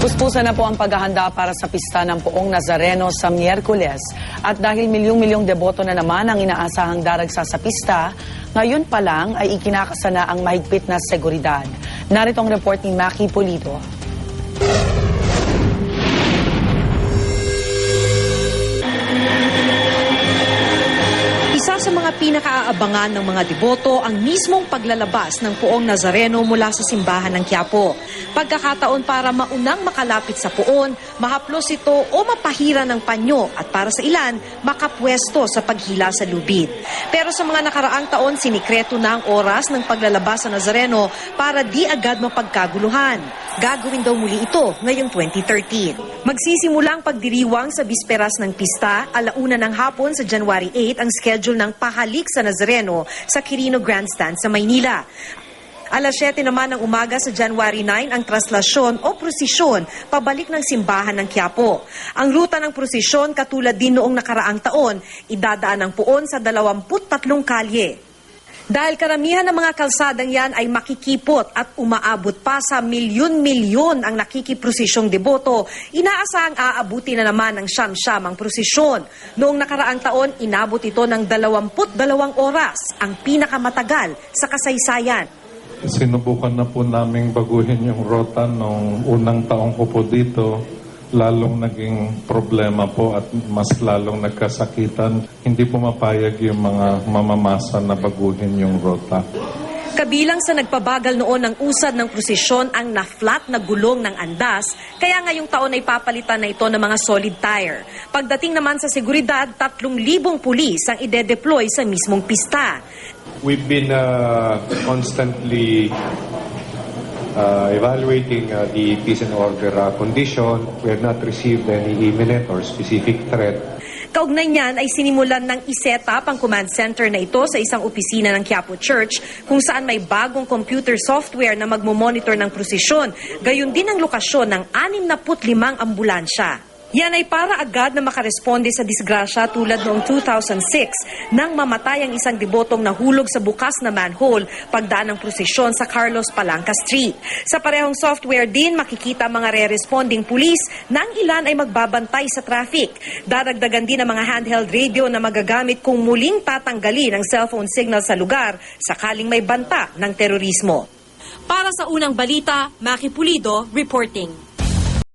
Puspusan na po ang paghahanda para sa pista ng Poong Nazareno sa Miyerkules. At dahil milyong-milyong deboto na naman ang inaasahang daragsa sa pista, ngayon pa lang ay ikinakasa na ang mahigpit na seguridad. Narito ang report ni Maki Pulido. Isa sa mga pinakaaabangan ng mga deboto ang mismong paglalabas ng Poong Nazareno mula sa simbahan ng Quiapo. Pagkakataon para maunang makalapit sa poon, mahaplos ito o mapahira ng panyo at para sa ilan, makapwesto sa paghila sa lubid. Pero sa mga nakaraang taon, sinikreto na ang oras ng paglalabas sa Nazareno para di agad mapagkaguluhan. Gagawin daw muli ito ngayong 2013. Magsisimula ang pagdiriwang sa bisperas ng pista, 1:00 ng hapon sa January 8 ang schedule ng pahalik sa Nazareno sa Quirino Grandstand sa Maynila. 7:00 naman ng umaga sa January 9 ang traslasyon o prosesyon pabalik ng simbahan ng Quiapo. Ang ruta ng prosesyon katulad din noong nakaraang taon, idadaan ng poon sa 23 kalye. Dahil karamihan ng mga kalsadang yan ay makikipot at umaabot pa sa milyon-milyon ang nakikiprosesyong deboto, inaasahang aabuti na naman ng siyam-siyam ang prosesyon. Noong nakaraang taon, inabot ito ng 22 oras, ang pinakamatagal sa kasaysayan. Sinubukan na po naming baguhin yung rota nung unang taong ko po dito. Lalong naging problema po at mas lalong nagkasakitan. Hindi pumapayag yung mga mamamasa na baguhin yung rota. Kabilang sa nagpabagal noon ng usad ng prosesyon ang na-flat na gulong ng andas, kaya ngayong taon ay papalitan na ito ng mga solid tire. Pagdating naman sa seguridad, 3,000 pulis ang ide-deploy sa mismong pista. We've been constantly evaluating the peace and order condition. We have not received any imminent or specific threat. Kaugnay niyan ay sinimulan ng isetap ang command center na ito sa isang opisina ng Quiapo Church kung saan may bagong computer software na magmomonitor ng prosesyon. Gayon din ang lokasyon ng 65 ambulansya. Yan ay para agad na makaresponde sa disgrasya tulad noong 2006 nang mamatay ang isang debotong nahulog sa bukas na manhole pagdaan ng prosesyon sa Carlos Palanca Street. Sa parehong software din makikita mga re-responding pulis na ang ilan ay magbabantay sa traffic. Daragdagan din ang mga handheld radio na magagamit kung muling tatanggalin ang cellphone signal sa lugar sakaling may banta ng terorismo. Para sa unang balita, Maki Pulido reporting.